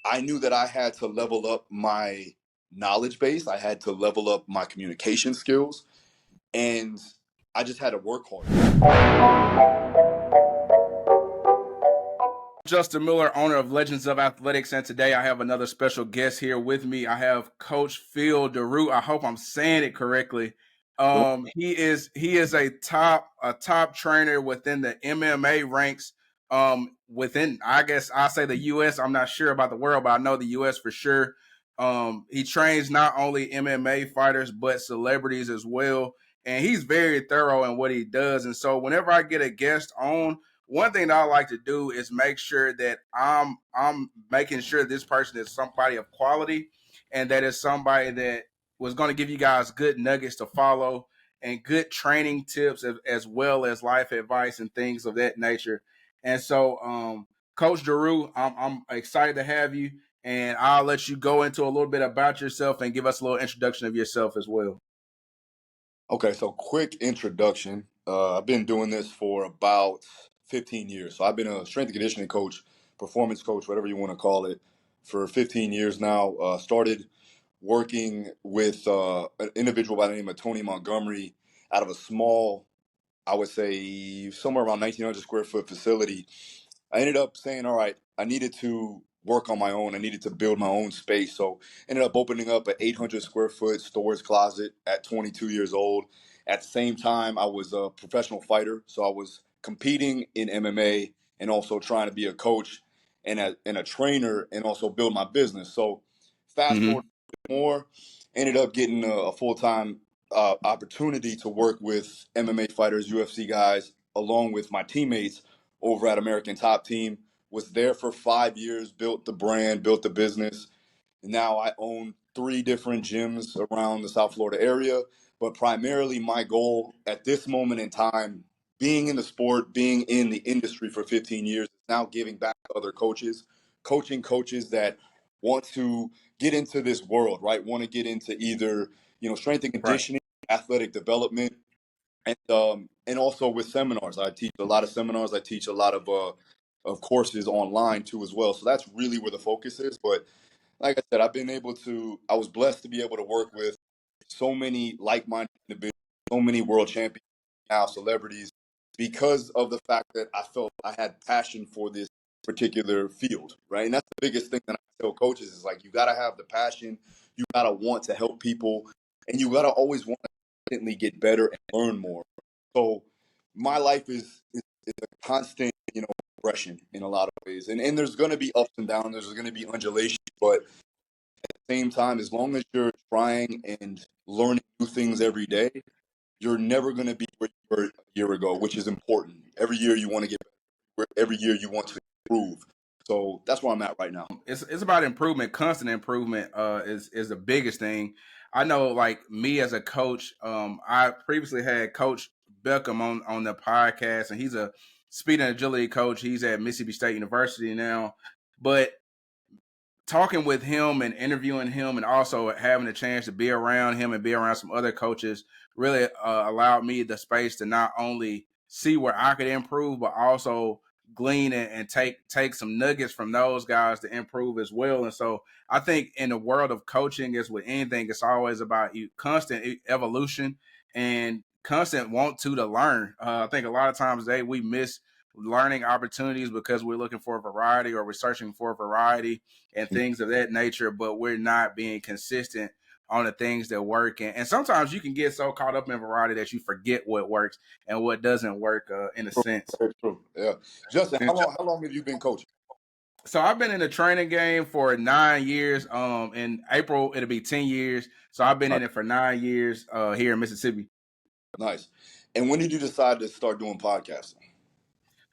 I knew that I had to level up my knowledge base. I had to level up my communication skills, and I just had to work hard. Justin Miller, owner of Legends of Athletics, and today I have another special guest here with me. I have Coach Phil Daru. I hope I'm saying it correctly. He is a top trainer within the MMA ranks. Within, I guess I say the U.S. I'm not sure about the world, but I know the U.S. for sure. He trains not only MMA fighters but celebrities as well, and he's very thorough in what he does. And so, whenever I get a guest on, one thing that I like to do is make sure that I'm making sure this person is somebody of quality, and that is somebody that was going to give you guys good nuggets to follow and good training tips as well as life advice and things of that nature. And so, Coach Daru, I'm excited to have you, and I'll let you go into a little bit about yourself and give us a little introduction of yourself as well. Okay, so quick introduction. I've been doing this for about 15 years. So I've been a strength and conditioning coach, performance coach, whatever you want to call it, for 15 years now. Started working with an individual by the name of Tony Montgomery out of a small, I would say somewhere around 1,900 square foot facility. I ended up saying, all right, I needed to work on my own. I needed to build my own space. So ended up opening up an 800 square foot storage closet at 22 years old. At the same time, I was a professional fighter. So I was competing in MMA and also trying to be a coach and a trainer and also build my business. So fast forward more, ended up getting a full-time opportunity to work with MMA fighters, UFC guys, along with my teammates over at American Top Team. Was there for 5 years, built the brand, built the business. Now I own 3 different gyms around the South Florida area. But primarily my goal at this moment in time, being in the sport, being in the industry for 15 years, is now giving back to other coaches, coaching coaches that want to get into this world, right? Want to get into either, strength and conditioning, athletic development, and also with seminars. I teach a lot of seminars. I teach a lot of courses online too as well. So that's really where the focus is. But like I said, I was blessed to be able to work with so many like-minded individuals, so many world champions, now celebrities, because of the fact that I felt I had passion for this particular field, right? And that's the biggest thing that I tell coaches is like, you got to have the passion, you got to want to help people, and you got to always want to constantly get better and learn more. So my life is a constant, progression in a lot of ways. And there's going to be ups and downs. There's going to be undulations. But at the same time, as long as you're trying and learning new things every day, you're never going to be where you were a year ago, which is important. Every year you want to get better. Every year you want to improve. So that's where I'm at right now. It's about improvement. Constant improvement is the biggest thing. I know, like me as a coach, I previously had Coach Beckham on the podcast, and he's a speed and agility coach. He's at Mississippi State University now, but talking with him and interviewing him, and also having a chance to be around him and be around some other coaches, really allowed me the space to not only see where I could improve, but also glean and take some nuggets from those guys to improve as well. And so I think in the world of coaching, as with anything, it's always about constant evolution and constant want to learn. I think a lot of times we miss learning opportunities because we're looking for a variety, or we're searching for a variety and things of that nature, but we're not being consistent on the things that work. And sometimes you can get so caught up in variety that you forget what works and what doesn't work, in a sense. Very true. Yeah. Justin, how long have you been coaching? So I've been in the training game for 9 years. In April, it'll be 10 years. So I've been in it for 9 years here in Mississippi. Nice. And when did you decide to start doing podcasting?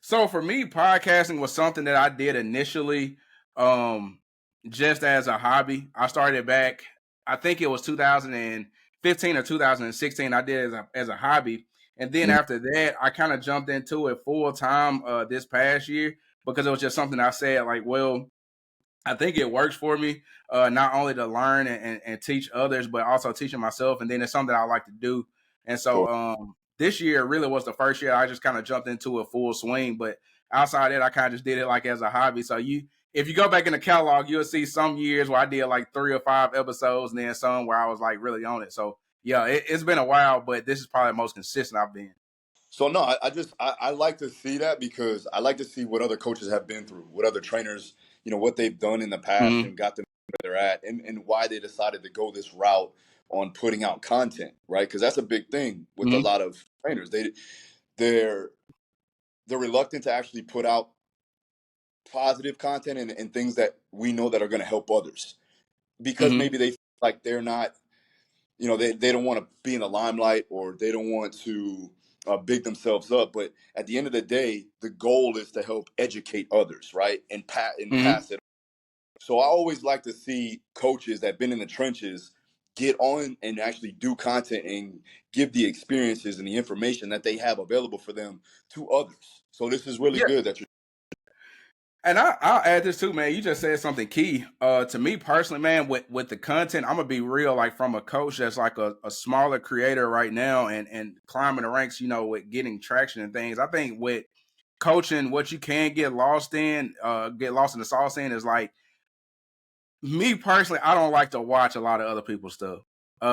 So for me, podcasting was something that I did initially just as a hobby. I started back, I think it was 2015 or 2016. I did it as a hobby. And then after that, I kind of jumped into it full time this past year, because it was just something I said, like, well, I think it works for me, not only to learn and teach others, but also teaching myself. And then it's something I like to do. And so this year really was the first year I just kind of jumped into a full swing. But outside that, I kind of just did it like as a hobby. So if you go back in the catalog, you'll see some years where I did like 3 or 5 episodes, and then some where I was like really on it. So yeah, it's been a while, but this is probably the most consistent I've been. So no, I like to see that because I like to see what other coaches have been through, what other trainers, what they've done in the past Mm-hmm. and got them where they're at, and why they decided to go this route on putting out content, right? Because that's a big thing with a Mm-hmm. lot of trainers. They're they're reluctant to actually put out positive content and things that we know that are going to help others because Mm-hmm. maybe they feel like they're not, they don't want to be in the limelight or they don't want to big themselves up. But at the end of the day, the goal is to help educate others, right? And Mm-hmm. pass it. So I always like to see coaches that have been in the trenches get on and actually do content and give the experiences and the information that they have available for them to others. So this is really Yeah. good that you're. And I'll add this too, man. You just said something key. To me personally, man, with the content, I'm gonna be real. Like from a coach that's like a smaller creator right now, and climbing the ranks, with getting traction and things. I think with coaching, what you can get lost in the sauce in, is like me personally. I don't like to watch a lot of other people's stuff.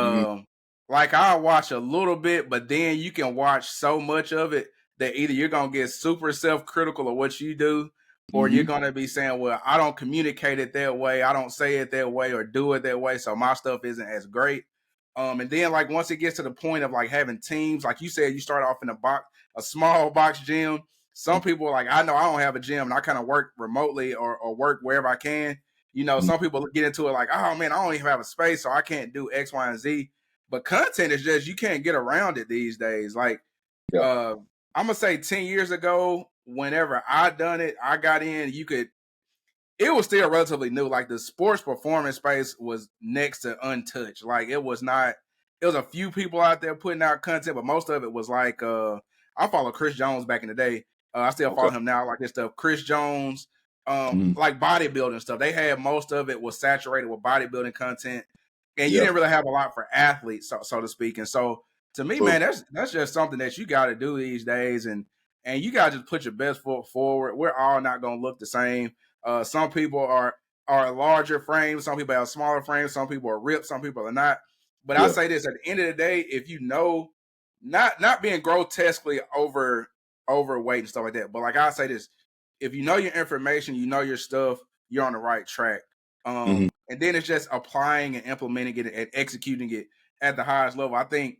Mhm, Um, like I'll watch a little bit, but then you can watch so much of it that either you're gonna get super self critical of what you do, or you're mhm, gonna be saying, "Well, I don't communicate it that way, I don't say it that way, or do it that way, so my stuff isn't as great." And then like once it gets to the point of like having teams, like you said, you start off in a small box gym. Some people are like, I know I don't have a gym, and I kind of work remotely or work wherever I can. mhm. Some people get into it like, oh man, I don't even have a space, so I can't do X, Y, and Z. But content is just, you can't get around it these days. Like, Yeah. uh, I'm gonna say 10 years ago, whenever I done it, I got in, it was still relatively new. Like the sports performance space was next to untouched. Like it was a few people out there putting out content, but most of it was like I follow Chris Jones back in the day. I still Okay. follow him now, like this stuff. Chris Jones, Mhm. like bodybuilding stuff. They had most of it was saturated with bodybuilding content. And you Yeah. didn't really have a lot for athletes, so to speak. And so to me, True. man, that's just something that you gotta do these days. And you gotta just put your best foot forward. We're all not gonna look the same. Some people are larger frames, some people have smaller frames, some people are ripped, some people are not. But I Yeah. say this, at the end of the day, if you know, not being grotesquely overweight and stuff like that, but like I say this, if you know your information, you know your stuff, you're on the right track. Mhm. And then it's just applying and implementing it and executing it at the highest level. I think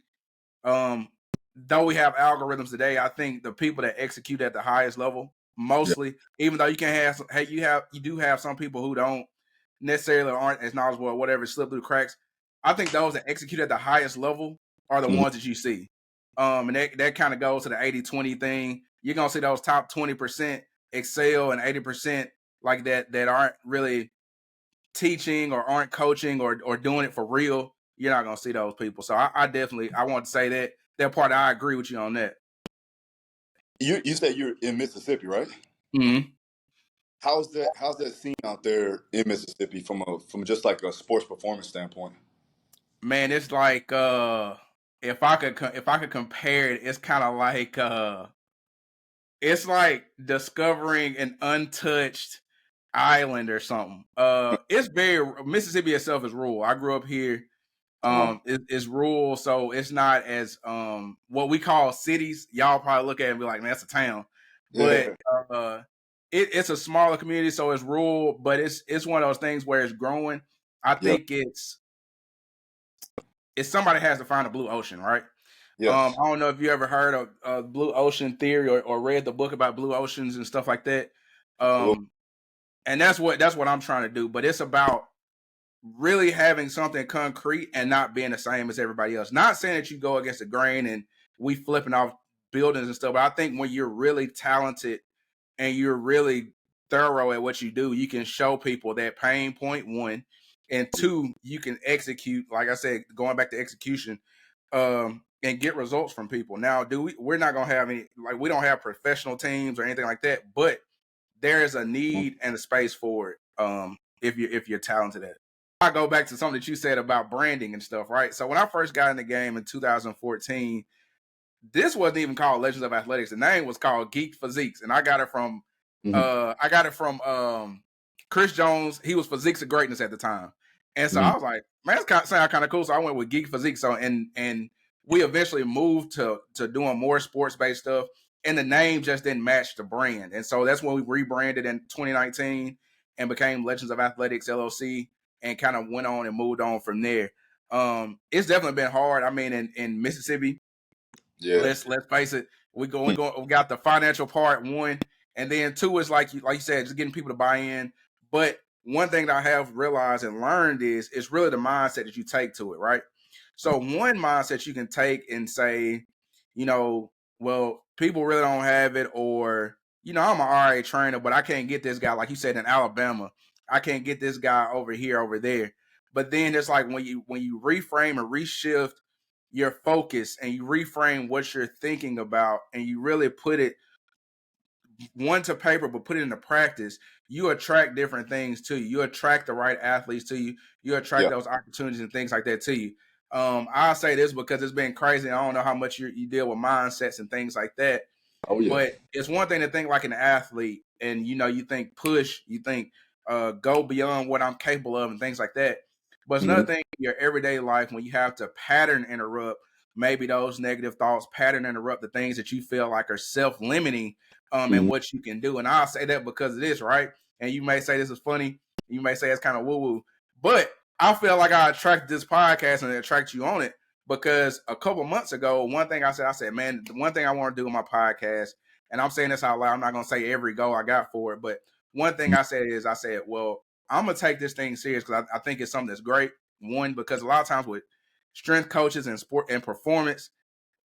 um, though we have algorithms today, I think the people that execute at the highest level, Yeah. mostly, even though you can have, hey, you do have some people who don't necessarily aren't as knowledgeable or whatever, slip through the cracks. I think those that execute at the highest level are the Mhm. ones that you see. And that kind of goes to the 80-20 thing. You're gonna see those top 20% excel and 80% like that aren't really teaching or aren't coaching or doing it for real. You're not gonna see those people. So I definitely I want to say that part. I agree with you on that. You said you're in Mississippi, right? Mm-hmm. How's that scene out there in Mississippi from just like a sports performance standpoint? Man, it's like if I could compare it, it's kind of like it's like discovering an untouched island or something. It's very Mississippi itself is rural. I grew up here. Uh-huh. It's rural, so it's not as what we call cities. Y'all probably look at it and be like, man, that's a town. But Yeah. uh it's a smaller community, so it's rural, but it's one of those things where it's growing. I Yeah. think it's somebody has to find a blue ocean, right? Yes. I don't know if you ever heard of blue ocean theory or read the book about blue oceans and stuff like that. A little. Um, and that's what I'm trying to do. But it's about really having something concrete and not being the same as everybody else. Not saying that you go against the grain and we flipping off buildings and stuff, but I think when you're really talented and you're really thorough at what you do, you can show people that pain point, one, and two, you can execute. Like I said, going back to execution, and get results from people. Now, we're not gonna have any, like, we don't have professional teams or anything like that, but there is a need and a space for it. If you're talented at it. I go back to something that you said about branding and stuff, right? So when I first got in the game in 2014, this wasn't even called Legends of Athletics. The name was called Geek Physiques, and I got it from Mhm. I got it from Chris Jones, he was Physiques of Greatness at the time. And so I was like, man, that's sound kind of cool. So I went with Geek Physique. So and we eventually moved to doing more sports based stuff, and the name just didn't match the brand. And so that's when we rebranded in 2019 and became Legends of Athletics LLC, and kind of went on and moved on from there. It's definitely been hard. I mean, in Mississippi, Yeah. let's face it, we got the financial part, one, and then two is like you said, just getting people to buy in. But one thing that I have realized and learned is it's really the mindset that you take to it, right? So one mindset you can take and say, well, people really don't have it, or I'm an RA trainer, but I can't get this guy, like you said, in Alabama. I can't get this guy over here, over there. But then it's like when you reframe and reshift your focus, and you reframe what you're thinking about, and you really put it one to paper but put it into practice, you attract different things to you. You attract the right athletes to you. You attract Yeah. those opportunities and things like that to you. I'll say this because it's been crazy. I don't know how much you deal with mindsets and things like that. Oh yeah. But it's one thing to think like an athlete, and you think push, you think go beyond what I'm capable of and things like that. But it's another thing in your everyday life when you have to pattern interrupt maybe those negative thoughts, pattern interrupt the things that you feel like are self-limiting, and what you can do. And I'll say that because it is, right? And you may say this is funny, you may say it's kind of woo-woo, but I feel like I attracted this podcast and attract you on it because a couple months ago, one thing I said, man, the one thing I want to do on my podcast, and I'm saying this out loud, I'm not going to say every goal I got for it, but one thing I said is, well, I'm going to take this thing serious because I think it's something that's great. One, because a lot of times with strength coaches and sport and performance,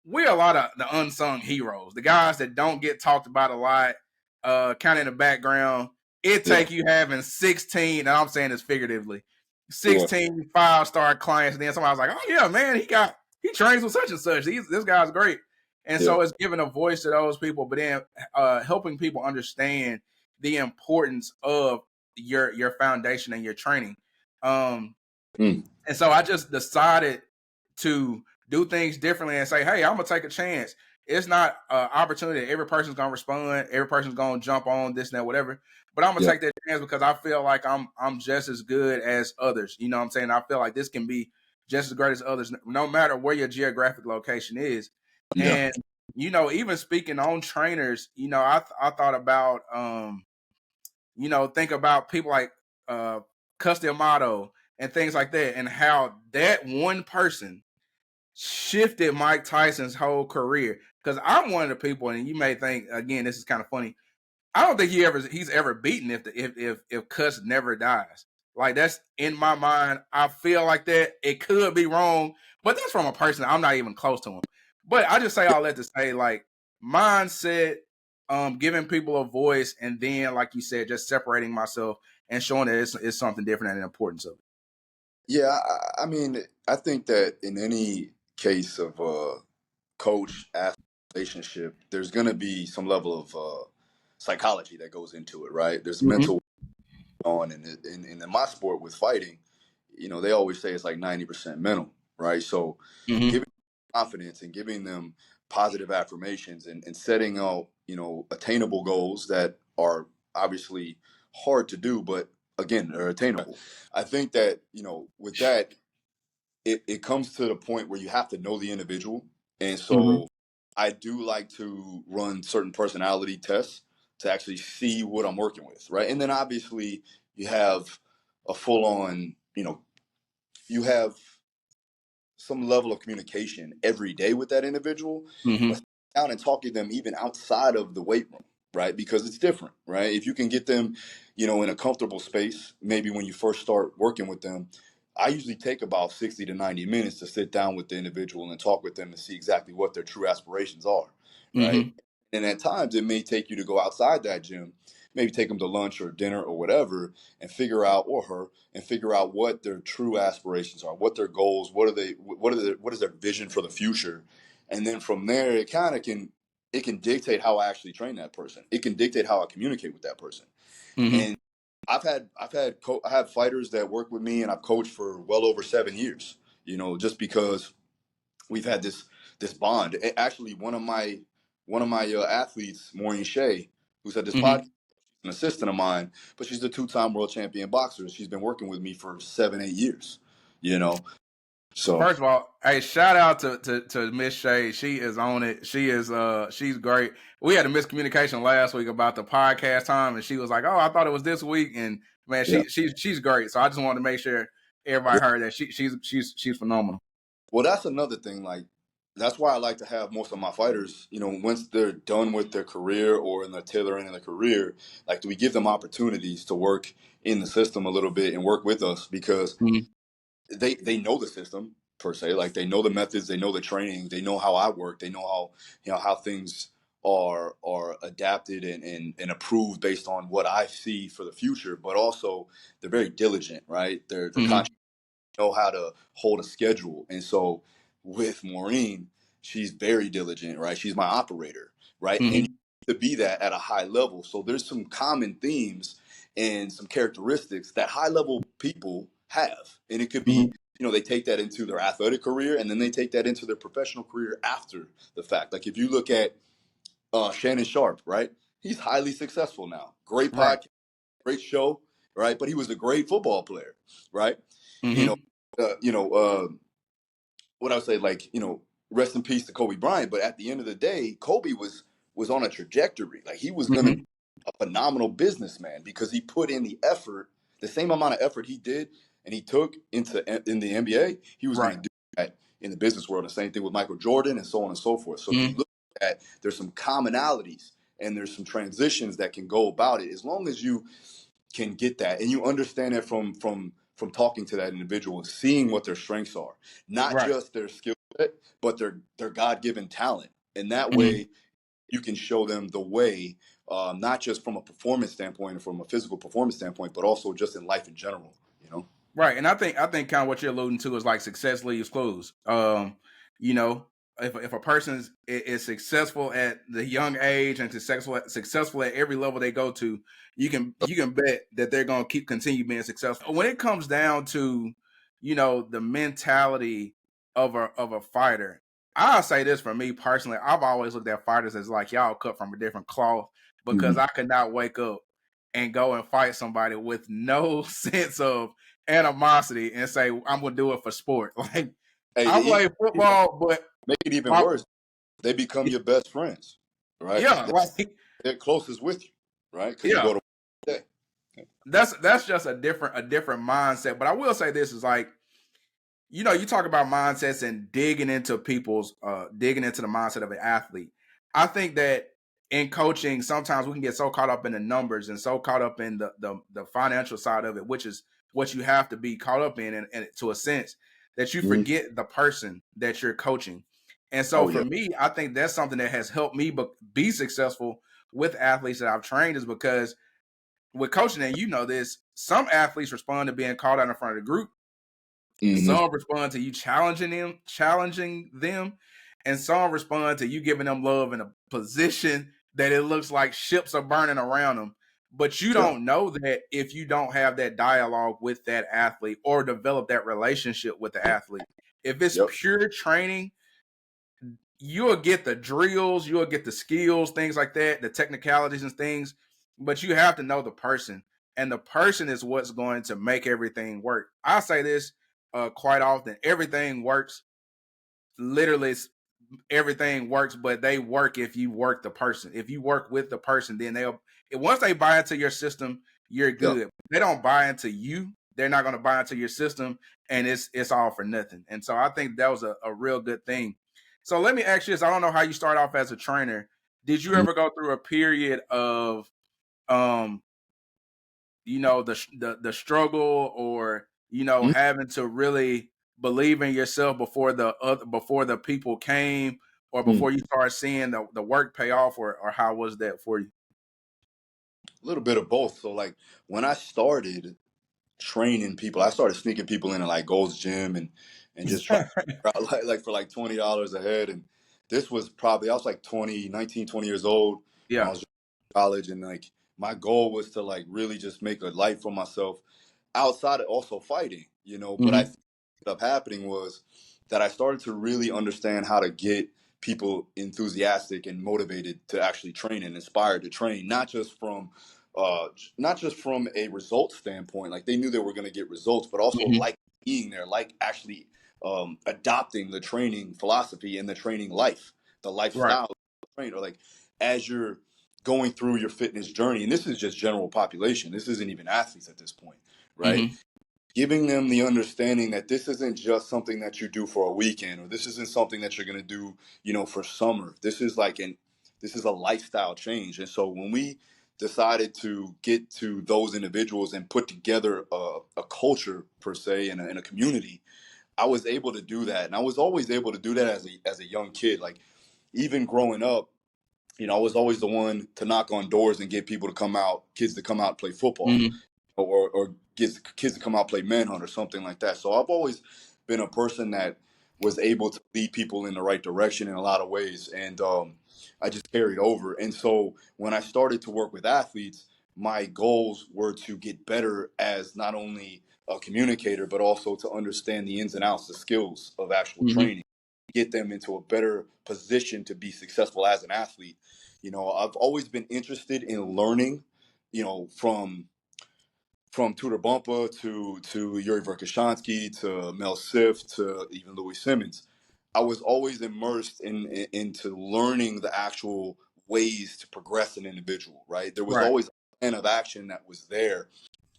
we're a lot of the unsung heroes, the guys that don't get talked about a lot, kind of in the background. It Yeah. take you having 16, and I'm saying this figuratively, Yeah. 16 5-star clients, and then somebody's like, oh yeah, man, he trains with such and such. This guy's great. And Yeah. so it's giving a voice to those people, but then helping people understand the importance of your foundation and your training. Mm. And so I just decided to do things differently and say, hey, I'm gonna take a chance. It's not an opportunity that every person's gonna respond, every person's gonna jump on this and that, whatever. But I'm gonna Yeah. take that chance because I feel like I'm just as good as others. You know what I'm saying? I feel like this can be just as great as others, no matter where your geographic location is. Yeah. And even speaking on trainers, I thought about think about people like Custy Amato and things like that, and how that one person shifted Mike Tyson's whole career. Because I'm one of the people, and you may think again, this is kind of funny. I don't think he's ever beaten if Cuss never dies. Like, that's in my mind. I feel like that. It could be wrong, but that's from a person I'm not even close to him. But I just say all that to say, like, mindset, giving people a voice, and then, like you said, just separating myself and showing that it's something different and the importance of it. Yeah. I mean, I think that in any case of coach athlete relationship, there's going to be some level of psychology that goes into it, right? There's Mm-hmm. mental on, and in my sport with fighting, they always say it's like 90% mental, right? So Mm-hmm. giving confidence and giving them positive affirmations, and setting out, attainable goals that are obviously hard to do, but again, they're attainable. I think that, with that, it comes to the point where you have to know the individual. And Mm-hmm. so I do like to run certain personality tests to actually see what I'm working with, right? And then obviously you have a full on, you have some level of communication every day with that individual, but Mm-hmm. down and talk to them even outside of the weight room, right? Because it's different, right? If you can get them, in a comfortable space, maybe when you first start working with them, I usually take about 60 to 90 minutes to sit down with the individual and talk with them to see exactly what their true aspirations are, right? Mm-hmm. And at times it may take you to go outside that gym, maybe take them to lunch or dinner or whatever, and figure out, or her, and figure out what their true aspirations are, what their goals, what is their vision for the future. And then from there, it can dictate how I actually train that person. It can dictate how I communicate with that person. Mm-hmm. And I have fighters that work with me, and I've coached for well over 7 years. Just because we've had this bond. Actually, one of my athletes, Maureen Shea, who's at this Mm-hmm. podcast, an assistant of mine, but she's a 2-time world champion boxer. She's been working with me for 7-8 years, you know. So First of all, hey, shout out to Miss Shay. She is on it. She's great. We had a miscommunication last week about the podcast time, and she was like, "Oh, I thought it was this week." And man, yeah. she's great. So I just wanted to make sure everybody heard that she's phenomenal. Well, that's another thing. Like, that's why I like to have most of my fighters, once they're done with their career or in the tailor end of their career, like, do we give them opportunities to work in the system a little bit and work with us, because Mm-hmm. they know the system per se. Like, they know the methods, they know the training, they know how I work, they know how things are adapted and approved based on what I see for the future. But also, they're very diligent, right? They're Mm-hmm. conscious, know how to hold a schedule. And so with Maureen, she's very diligent, right? She's my operator, right? And Mm-hmm. you have to be that at a high level. So there's some common themes and some characteristics that high level people have. And it could Mm-hmm. be, they take that into their athletic career, and then they take that into their professional career after the fact. Like, if you look at Shannon Sharp, right? He's highly successful now. Great Right. podcast, great show, right? But he was a great football player, right? You know, Mm-hmm. uh, you know, uh, what I would say, like, rest in peace to Kobe Bryant. But at the end of the day, Kobe was on a trajectory. Like, he was going to Mm-hmm. be a phenomenal businessman because he put in the effort, the same amount of effort he did and he took in the NBA. He was going Right. to do that in the business world. The same thing with Michael Jordan and so on and so forth. So if you Mm-hmm. look at, there's some commonalities and there's some transitions that can go about it, as long as you can get that and you understand it from talking to that individual and seeing what their strengths are, not Right. just their skill set, but their god-given talent. And that Mm-hmm. way you can show them the way, not just from a performance standpoint and from a physical performance standpoint, but also just in life in general. Right, and I think kind of what you're alluding to is like success leaves clues. You know, if a person is successful at the young age and successful at every level they go to, you can bet that they're gonna continue being successful. When it comes down to, the mentality of a fighter, I'll say this for me personally. I've always looked at fighters as like y'all cut from a different cloth because Mhm. I could not wake up and go and fight somebody with no sense of animosity and say I'm gonna do it for sport. Like Hey, I play football, but make it even my worse, they become your best friends, right? yeah, like They're closest with you, right? Because you yeah, go to day. that's just a different mindset. But I will say this is like you talk about mindsets and digging into the mindset of an athlete. I think that in coaching, sometimes we can get so caught up in the numbers and so caught up in the financial side of it, which is what you have to be caught up in, and to a sense that you Mhm. forget the person that you're coaching. And so Oh for yeah. me, I think that's something that has helped me be successful with athletes that I've trained, is because with coaching, and this, some athletes respond to being called out in front of the group. Hmm. Some respond to you challenging them, and some respond to you giving them love in a position that it looks like ships are burning around them. But you Yep. don't know that if you don't have that dialogue with that athlete or develop that relationship with the athlete. If it's Yep. pure training, you'll get the drills, you'll get the skills, things like that, the technicalities and things, but you have to know the person. And the person is what's going to make everything work. I say this quite often: everything works. Literally, everything works, but they work if you work the person. If you work with the person, then once they buy into your system, you're Yep. good. If they don't buy into you, they're not going to buy into your system, and it's all for nothing. And so I think that was a real good thing. So let me ask you this: I don't know how you start off as a trainer. Did you Mhm. ever go through a period of um the struggle, or Mhm. having to really believe in yourself before the people came, or Mhm. before you start seeing the work pay off, or how was that for you? A little bit of both. So, like, when I started training people, I started sneaking people into like Gold's Gym and just try like for like $20 a head. And this was probably, I was like 20, 19, 20 years old when I Yeah. was in college, and like my goal was to like really just make a life for myself outside of also fighting. But I Hmm. think what ended up happening was that I started to really understand how to get people enthusiastic and motivated to actually train and inspired to train, not just from not just from a result standpoint, like they knew they were going to get results, but also Mm-hmm. like being there, like actually adopting the training philosophy and the training life, the Right. lifestyle trainer. Like as you're going through your fitness journey, and this is just general population, this isn't even athletes at this point, right? Mm-hmm. Giving them the understanding that this isn't just something that you do for a weekend, or this isn't something that you're going to do, for summer. This is a lifestyle change. And so when we decided to get to those individuals and put together a culture per se and a community, I was able to do that. And I was always able to do that as a young kid. Like even growing up, I was always the one to knock on doors and get people to come out, kids to come out and play football, Mm-hmm. or gets kids to come out play manhunt or something like that. So I've always been a person that was able to lead people in the right direction in a lot of ways, and I just carried over. And so when I started to work with athletes, my goals were to get better as not only a communicator but also to understand the ins and outs, the skills of actual Mm-hmm. training, get them into a better position to be successful as an athlete. I've always been interested in learning, from Tudor Bumpa to Yuri Verkhoshansky to Mel Siff to even Louis Simmons. I was always immersed into learning the actual ways to progress an individual. Right, there was Right. always a plan of action that was there.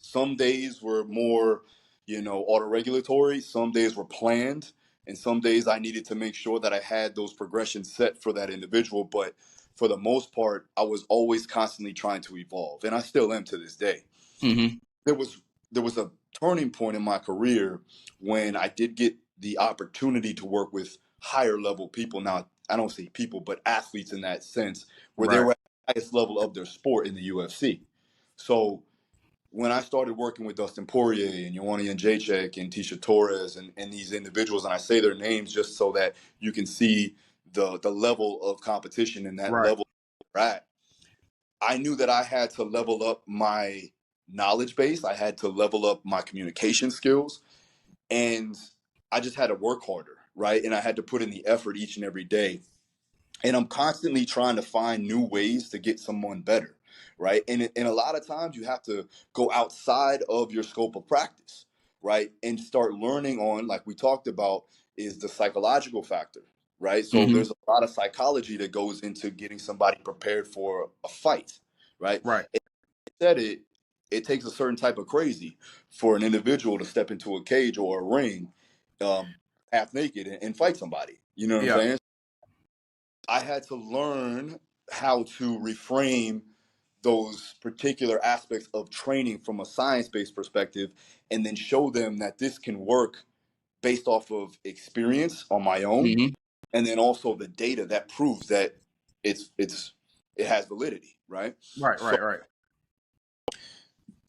Some days were more, autoregulatory. Some days were planned, and some days I needed to make sure that I had those progressions set for that individual. But for the most part, I was always constantly trying to evolve, and I still am to this day. Mm-hmm. There was a turning point in my career when I did get the opportunity to work with higher level people. Now, I don't say people, but athletes in that sense, where they Right. were at the highest level of their sport in the UFC. So when I started working with Dustin Poirier and Joanna Jacek and Tisha Torres and these individuals, and I say their names just so that you can see the level of competition and that Right. level they're at, I knew that I had to level up my knowledge base. I had to level up my communication skills, and I just had to work harder, right? And I had to put in the effort each and every day. And I'm constantly trying to find new ways to get someone better, right? And a lot of times you have to go outside of your scope of practice, right? And start learning on, like we talked about, is the psychological factor, right? So Mm-hmm. there's a lot of psychology that goes into getting somebody prepared for a fight, right? Right. Said it takes a certain type of crazy for an individual to step into a cage or a ring, um, half naked and fight somebody. You know what I'm Yeah. saying? I had to learn how to reframe those particular aspects of training from a science-based perspective, and then show them that this can work based off of experience on my own, Mm-hmm. and then also the data that proves that it has validity, right? Right. So Right. Right.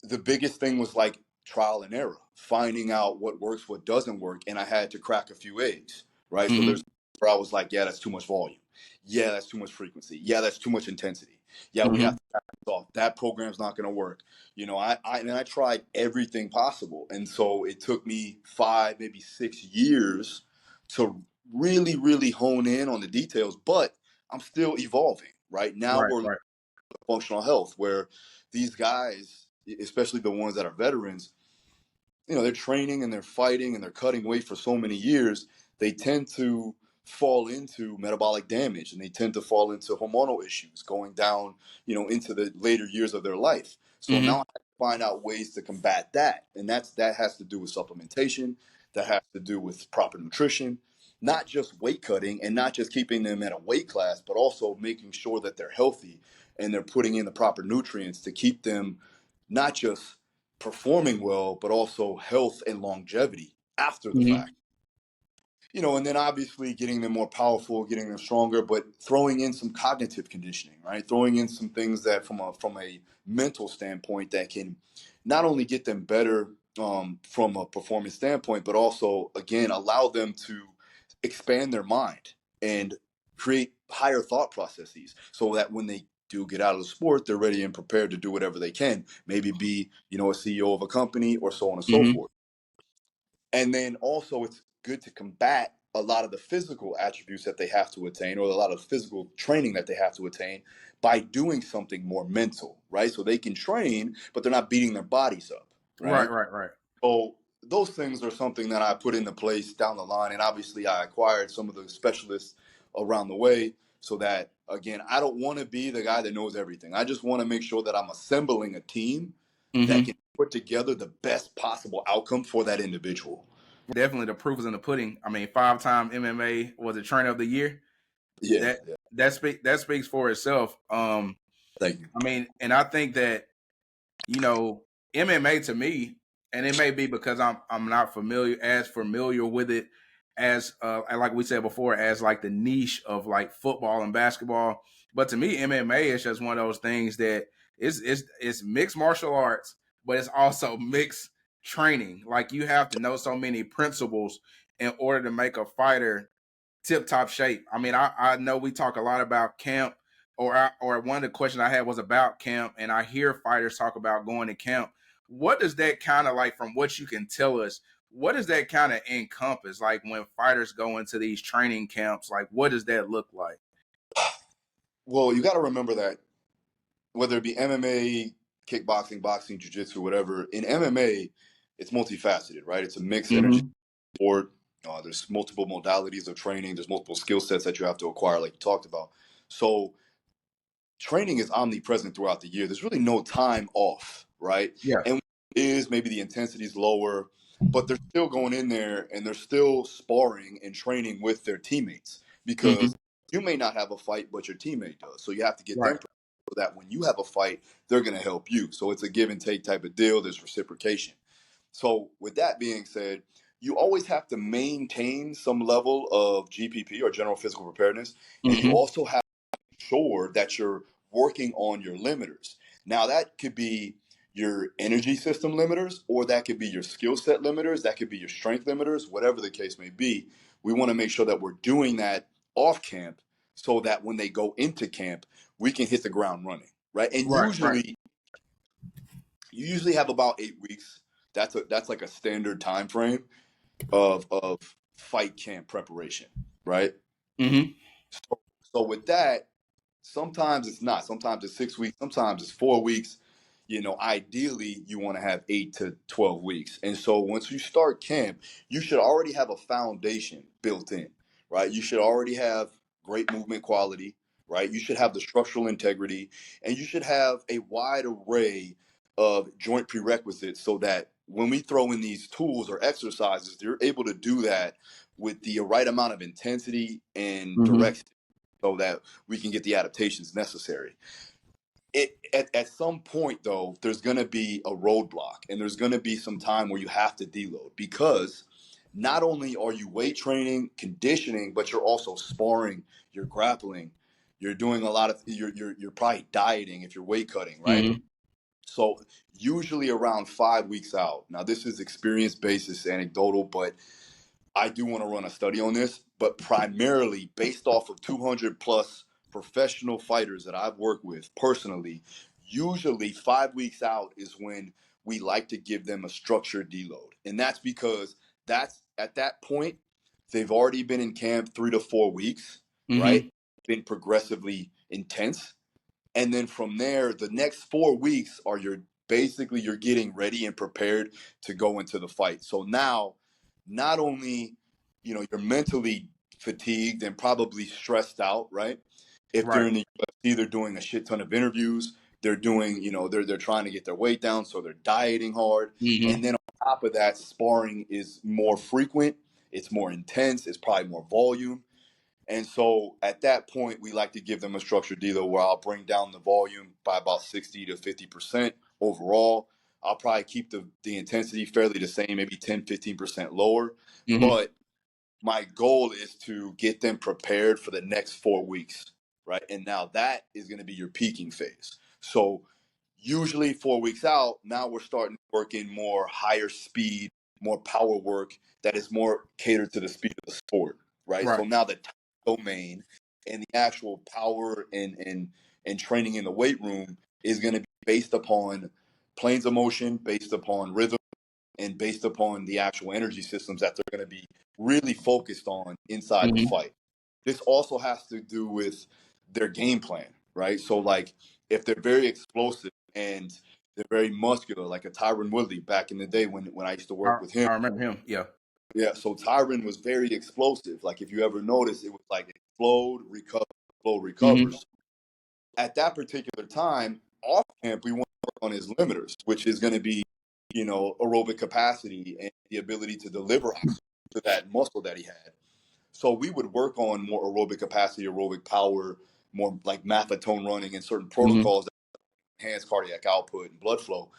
the biggest thing was like trial and error, finding out what works, what doesn't work, and I had to crack a few eggs, right? So Mm-hmm. there's where I was like, yeah, that's too much volume. Yeah, that's too much frequency. Yeah, that's too much intensity. Yeah, we have Mm-hmm. to back this off. That program's not going to work. I tried everything possible, and so it took me 5, maybe 6 years to really, really hone in on the details. But I'm still evolving. Right now, Right. we're Right. functional health, where these guys, especially the ones that are veterans, they're training and they're fighting and they're cutting weight for so many years. They tend to fall into metabolic damage, and they tend to fall into hormonal issues going down, into the later years of their life. So now I Mm-hmm. have to find out ways to combat that. And that has to do with supplementation, that has to do with proper nutrition, not just weight cutting and not just keeping them at a weight class, but also making sure that they're healthy and they're putting in the proper nutrients to keep them not just performing well, but also health and longevity after the Mm-hmm. fact. And then obviously getting them more powerful, getting them stronger, but throwing in some cognitive conditioning, right? Throwing in some things that from a mental standpoint that can not only get them better from a performance standpoint, but also again allow them to expand their mind and create higher thought processes, so that when they do get out of the sport, they're ready and prepared to do whatever they can. Maybe be, a CEO of a company or so on and so Mm-hmm. forth. And then also it's good to combat a lot of the physical attributes that they have to attain, or a lot of physical training that they have to attain, by doing something more mental, right? So they can train, but they're not beating their bodies up, Right, right? right, right. So those things are something that I put into place down the line, and obviously I acquired some of the specialists around the way, so that again, I don't want to be the guy that knows everything. I just want to make sure that I'm assembling a team that Mm-hmm. can put together the best possible outcome for that individual. Definitely, the proof is in the pudding. I mean, 5-time MMA was a trainer of the year. Yeah, That yeah. that speaks for itself. Thank you. I mean, and I think that, you know, MMA to me, and it may be because I'm not familiar with it as and like we said before, as like the niche of like football and basketball. But to me, MMA is just one of those things that it's mixed martial arts, but it's also mixed training. Like you have to know so many principles in order to make a fighter tip top shape. I mean, I know we talk a lot about camp, or one of the questions I had was about camp, and I hear fighters talk about going to camp. What does that kind of, like, from what you can tell us, what does that kind of encompass? Like when fighters go into these training camps, like what does that look like? Well, you got to remember that whether it be MMA, kickboxing, boxing, jiu-jitsu, whatever, in MMA, it's multifaceted, right? It's a mixed energy Mm-hmm. sport. There's multiple modalities of training. There's multiple skill sets that you have to acquire, like you talked about. So training is omnipresent throughout the year. There's really no time off, right? Yeah. And it is maybe the intensity is lower, but they're still going in there and they're still sparring and training with their teammates, Mm-hmm. because you may not have a fight, but your teammate does. So you have to get them Right. prepared so that when you have a fight, they're going to help you. So it's a give and take type of deal. There's reciprocation. So with that being said, you always have to maintain some level of GPP, or general physical preparedness, and you Mm-hmm. also have sure that you're working on your limiters. Now, that could be your energy system limiters, or that could be your skill set limiters, that could be your strength limiters, whatever the case may be. We want to make sure that we're doing that off camp, so that when they go into camp, we can hit the ground running, right? And Right. Right. you usually have about 8 weeks. That's like a standard time frame of fight camp preparation, right? Mm-hmm. So with that, sometimes it's not. Sometimes it's 6 weeks. Sometimes it's 4 weeks. Ideally, you want to have 8 to 12 weeks. And so once you start camp, you should already have a foundation built in, right? You should already have great movement quality, right? You should have the structural integrity, and you should have a wide array of joint prerequisites, so that when we throw in these tools or exercises, you're able to do that with the right amount of intensity and Mm-hmm. direct, so that we can get the adaptations necessary. At some point, though, there's going to be a roadblock, and there's going to be some time where you have to deload, because not only are you weight training, conditioning, but you're also sparring, you're grappling, you're doing a lot of, you're probably dieting if you're weight cutting, right? Mm-hmm. So usually around 5 weeks out. Now, this is experience based, it's anecdotal, but I do want to run a study on this, but primarily based off of 200 plus professional fighters that I've worked with personally. Usually 5 weeks out is when we like to give them a structured deload. And that's because that's at that point, they've already been in camp 3 to 4 weeks, right? Mm-hmm. Been progressively intense. And then from there, the next 4 weeks are you're getting ready and prepared to go into the fight. So now, not only you're mentally fatigued and probably stressed out, right? If they're Right. in the UFC, they're doing a shit ton of interviews. They're doing, they're trying to get their weight down, so they're dieting hard. And Mm-hmm. then on top of that, sparring is more frequent. It's more intense. It's probably more volume. And so at that point, we like to give them a structured dealer where I'll bring down the volume by about 60 to 50% overall. I'll probably keep the intensity fairly the same, maybe 10, 15% lower. Mm-hmm. But my goal is to get them prepared for the next 4 weeks, right? And now that is going to be your peaking phase. So usually 4 weeks out, now we're starting to work in more higher speed, more power work that is more catered to the speed of the sport, right? So Right. now the domain and the actual power and training in the weight room is going to be based upon planes of motion, based upon rhythm, and based upon the actual energy systems that they're going to be really focused on inside the Mm-hmm. fight. This also has to do with their game plan, right? So, like, if they're very explosive and they're very muscular, like a Tyron Woodley back in the day when I used to work with him. I remember him. Yeah. Yeah, so Tyron was very explosive. Like, if you ever notice, it was like explode, recover, explode, recover. Mm-hmm. So at that particular time, off camp, we want to work on his limiters, which is going to be, aerobic capacity and the ability to deliver oxygen to that muscle that he had. So we would work on more aerobic capacity, aerobic power, more like marathon running and certain Mm-hmm. protocols that enhance cardiac output and blood flow.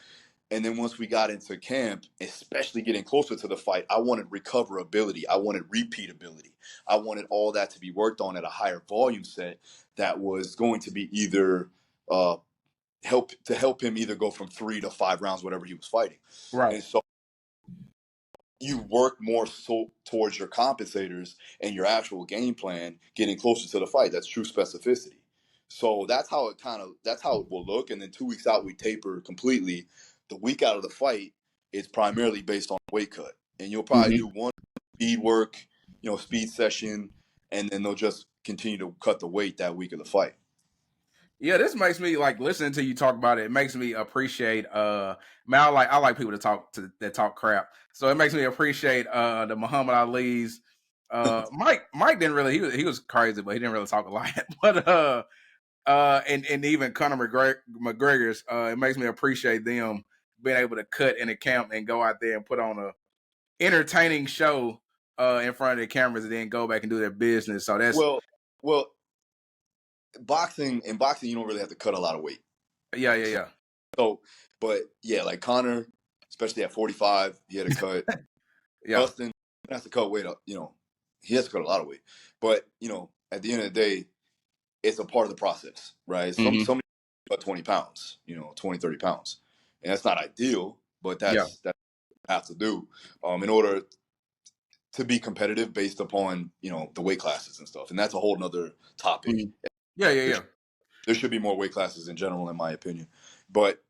And then once we got into camp, especially getting closer to the fight, I wanted recoverability. I wanted repeatability. I wanted all that to be worked on at a higher volume set that was going to be either uh, help him either go from 3 to 5 rounds, whatever he was fighting. Right. And so you work more so towards your compensators and your actual game plan, getting closer to the fight. That's true specificity. So that's how it will look. And then 2 weeks out, we taper completely. The week out of the fight is primarily based on weight cut, and you'll probably Mm-hmm. do one speed work, speed session, and then they'll just continue to cut the weight that week of the fight. Yeah, this makes me like listening to you talk about it. It makes me appreciate. Man, I like people that talk crap. So it makes me appreciate the Muhammad Ali's. Mike didn't really. He was crazy, but he didn't really talk a lot. But and even Conor McGregor's. It makes me appreciate them being able to cut in a camp and go out there and put on a entertaining show in front of the cameras and then go back and do their business. So that's Well, boxing, you don't really have to cut a lot of weight. yeah. So, but yeah, like Connor, especially at 45, he had to cut. Yeah. Dustin has to cut weight up. He has to cut a lot of weight. But at the end of the day, it's a part of the process, right? Mm-hmm. Somebody cut 20 pounds, 20, 30 pounds, and that's not ideal, but Yeah. that's what you have to do in order to be competitive based upon the weight classes and stuff. And that's a whole nother topic. Mm-hmm. Yeah. There should be more weight classes in general, in my opinion. But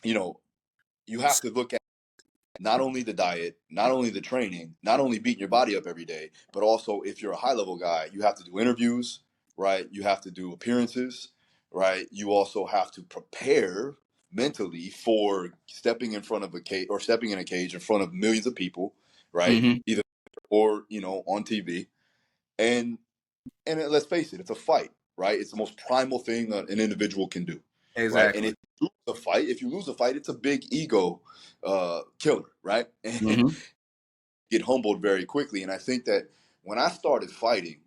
you have to look at not only the diet, not only the training, not only beating your body up every day, but also if you're a high level guy, you have to do interviews, right? You have to do appearances, right? You also have to prepare mentally for stepping in front of a cage or stepping in a cage in front of millions of people, right? Mm-hmm. Either or on TV, and let's face it, it's a fight, right? It's the most primal thing an individual can do, right? And Exactly. if you lose a fight, it's a big ego killer, right? And Mm-hmm. get humbled very quickly. And I think that when I started fighting,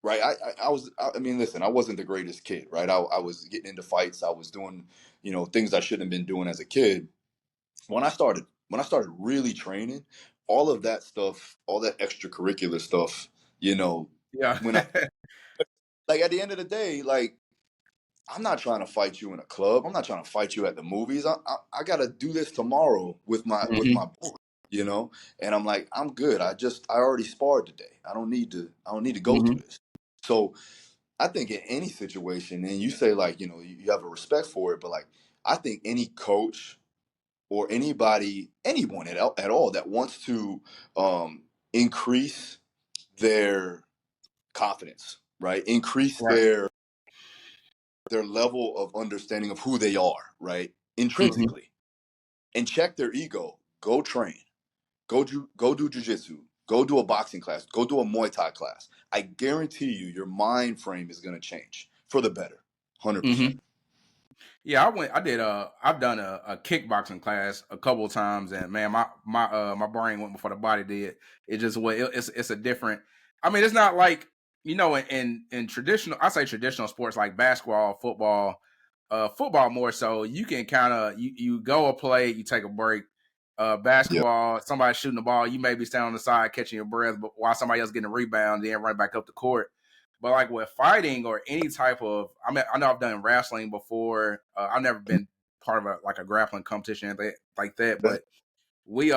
right, I mean, listen, I wasn't the greatest kid, right? I was getting into fights. I was doing, things I shouldn't have been doing as a kid. When I started really training, all of that stuff, all that extracurricular stuff, Yeah. when I like at the end of the day, like I'm not trying to fight you in a club. I'm not trying to fight you at the movies. I got to do this tomorrow with my Mm-hmm. boy. And I'm like, I'm good. I already sparred today. I don't need to go Mm-hmm. through this. So I think in any situation, and you say like, you have a respect for it, but like I think any coach or anyone at all that wants to increase their confidence, right? Increase Right. their level of understanding of who they are, right? Mm-hmm. Intrinsically, and check their ego. Go train. Go do jujitsu. Go do a boxing class. Go do a Muay Thai class. I guarantee you, your mind frame is going to change for the better, 100%. Mm-hmm. Yeah, I've done a kickboxing class a couple of times, and man, my brain went before the body did. It just it's a different. I mean, it's not like in traditional. I say traditional sports like basketball, football, football more so. You can kind of you go a play, you take a break. Yeah, Basketball, somebody shooting the ball, you may be standing on the side catching your breath, but while somebody else getting a rebound, then run back up the court. But like with fighting or any type of, I mean, I know I've done wrestling before. I've never been part of a grappling competition or anything like that. that's, But we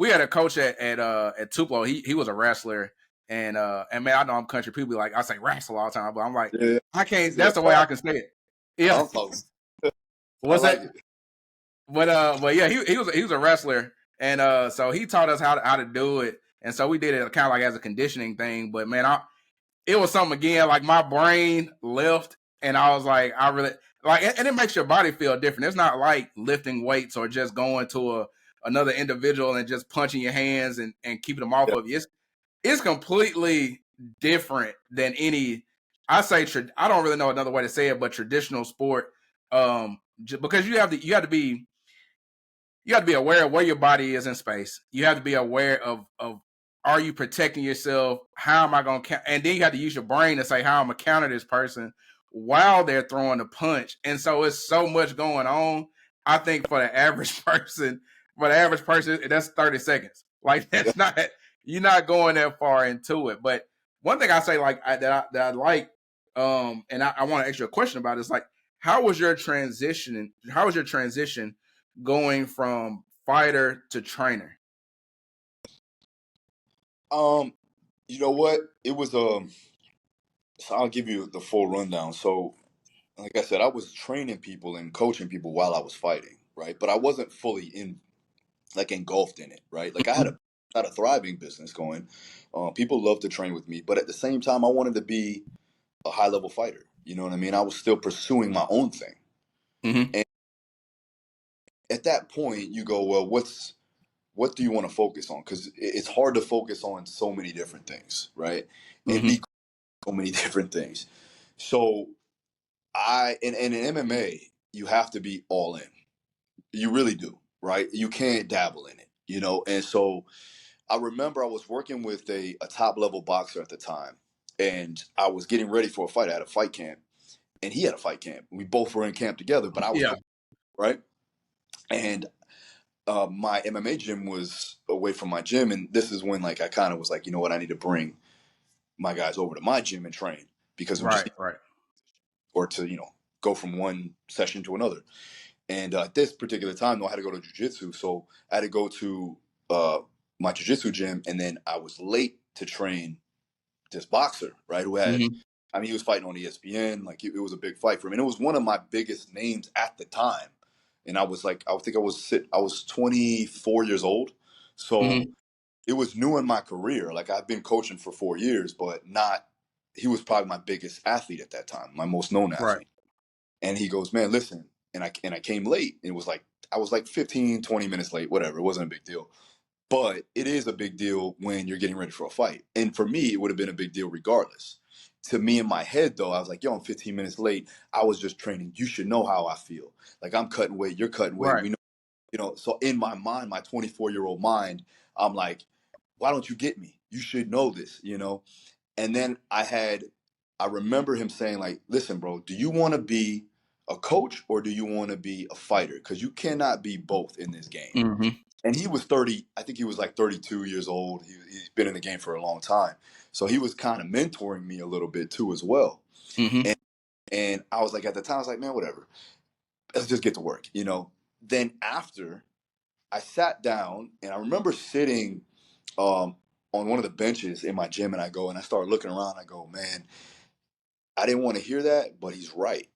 had a coach at Tupelo. He was a wrestler, and man, I know I'm country people be like I say wrestle all the time, but I'm like yeah. I can't. Is it a That's the way I class? can say it. Yeah. I'm talking. I What's like that? it. But yeah, he was a wrestler, And so he taught us how to do it. And so we did it kind of like as a conditioning thing. But man, it was something again, like my brain left and I was like, I really like, and it makes your body feel different. It's not like lifting weights or just going to another individual and just punching your hands and keeping them off Yeah. of you. It's completely different than any, I don't really know another way to say it, but traditional sport. Because you have to be aware of where your body is in space. You have to be aware of are you protecting yourself? How am I going to count? And then you have to use your brain to say how I'm going to counter this person while they're throwing the punch. And so it's so much going on. I think for the average person, that's 30 seconds. Like Yeah. that's not you're not going that far into it. But one thing I say that I like, and I want to ask you a question about is like, how was your transition? How was your transition going from fighter to trainer? You know what? It was so I'll give you the full rundown. So, like I said, I was training people and coaching people while I was fighting, right? But I wasn't fully engulfed in it, right? Like I had a thriving business going. People loved to train with me, but at the same time, I wanted to be a high level fighter. You know what I mean? I was still pursuing my own thing. Mm-hmm. And at that point, you go, well, what do you want to focus on? Because it's hard to focus on so many different things, right? And Mm-hmm. be so many different things. So and in MMA, you have to be all in. You really do, right? You can't dabble in it, you know? And so I remember I was working with a top level boxer at the time, and I was getting ready for a fight. I had a fight camp, and he had a fight camp. We both were in camp together, but I was Yeah. going, right? And my MMA gym was away from my gym, and this is when like I kind of was like, you know what, I need to bring my guys over to my gym and train because we just Right. Right. or to go from one session to another. And at this particular time, though, I had to go to jujitsu, so I had to go to uh, my jujitsu gym, and then I was late to train this boxer, right? Who had, Mm-hmm. I mean, he was fighting on ESPN, like it was a big fight for him, and it was one of my biggest names at the time. And I was like, I was 24 years old, so Mm-hmm. it was new in my career. Like I've been coaching for 4 years, but not. He was probably my biggest athlete at that time, my most known Right. athlete. And he goes, man, listen. And I came late. It was like, I was like 15, 20 minutes late, whatever. It wasn't a big deal. But it is a big deal when you're getting ready for a fight. And for me, it would have been a big deal regardless. To me in my head, though, I was like, yo, I'm 15 minutes late. I was just training. You should know how I feel. Like I'm cutting weight, you're cutting weight. Right. We know, so in my mind, my 24-year-old mind, I'm like, why don't you get me? You should know this. And then I remember him saying, like, listen, bro, do you want to be a coach or do you want to be a fighter? Because you cannot be both in this game. Mm-hmm. And he was 30, I think he was like 32 years old. He's been in the game for a long time. So he was kind of mentoring me a little bit too, as well. Mm-hmm. And I was like, at the time, I was like, man, whatever. Let's just get to work. Then after, I sat down and I remember sitting um, on one of the benches in my gym, and I started looking around. I go, man, I didn't want to hear that, but he's right.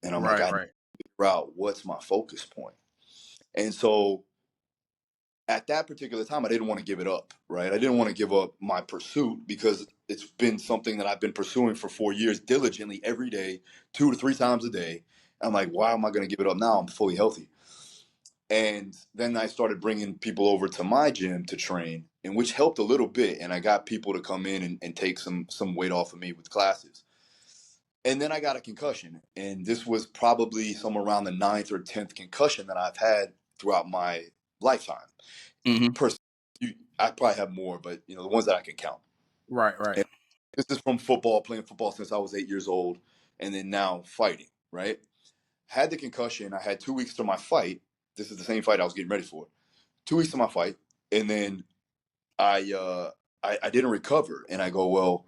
And I'm like, Right. I need Right. to figure out what's my focus point. And so at that particular time, I didn't want to give it up, right? I didn't want to give up my pursuit because it's been something that I've been pursuing for 4 years diligently every day, 2 to 3 times a day. I'm like, why am I going to give it up now? I'm fully healthy. And then I started bringing people over to my gym to train, and which helped a little bit. And I got people to come in and take some weight off of me with classes. And then I got a concussion, and this was probably somewhere around the ninth or 10th concussion that I've had throughout my lifetime. Mm-hmm. Personally, I probably have more, but the ones that I can count. Right. Right. And this is from football, playing football since I was 8 years old, and then now fighting. Right? Had the concussion. I had 2 weeks to my fight. This is the same fight I was getting ready for. 2 weeks to my fight, and then I didn't recover, and I go, well,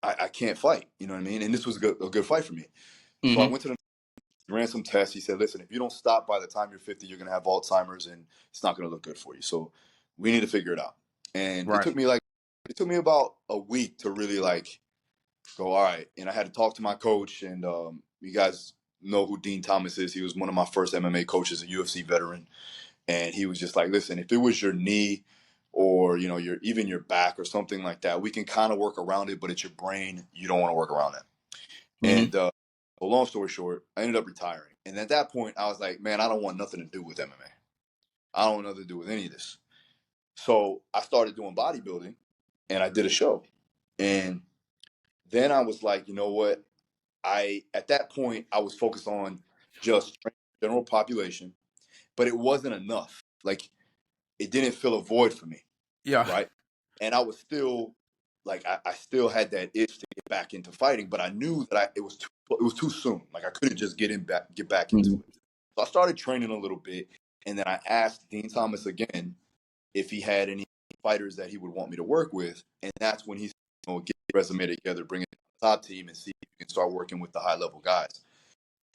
I can't fight. You know what I mean? And this was a good fight for me. So I Mm-hmm. went to the ran some tests. He said, listen, if you don't stop by the time you're 50, you're going to have Alzheimer's and it's not going to look good for you. So we need to figure it out. And Right. it took me about a week to really like go, all right. And I had to talk to my coach, and you guys know who Dean Thomas is. He was one of my first MMA coaches, a UFC veteran. And he was just like, listen, if it was your knee or, even your back or something like that, we can kind of work around it, but it's your brain. You don't want to work around it. Mm-hmm. And well, long story short, I ended up retiring. And at that point, I was like, man, I don't want nothing to do with MMA. I don't want nothing to do with any of this. So I started doing bodybuilding and I did a show. And then I was like, you know what? At that point, I was focused on just general population, but it wasn't enough. Like, it didn't fill a void for me, Yeah. right? And I was still like, I still had that itch to get back into fighting, but I knew that it was too soon. Like, I couldn't just get back into Mm-hmm. it. So I started training a little bit, and then I asked Dean Thomas again if he had any fighters that he would want me to work with, and that's when he said, get your resume together, bring it to the top team, and see if you can start working with the high level guys.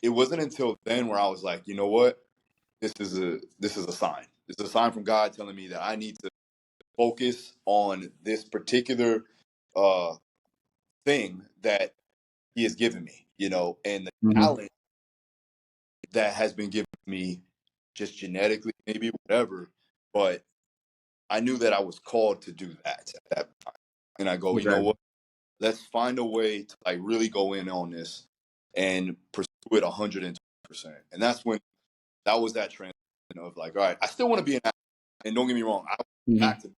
It wasn't until then where I was like, you know what, this is a sign. This is a sign from God telling me that I need to focus on this particular uh, thing that He has given me, and the Mm-hmm. talent that has been given to me, just genetically, maybe whatever. But I knew that I was called to do that at that time, and I go, you know Exactly. what? Let's find a way to like really go in on this and pursue it 120%. And that's when that was that transition of like, all right, I still want to be an athlete. And don't get me wrong, I want Mm-hmm. back to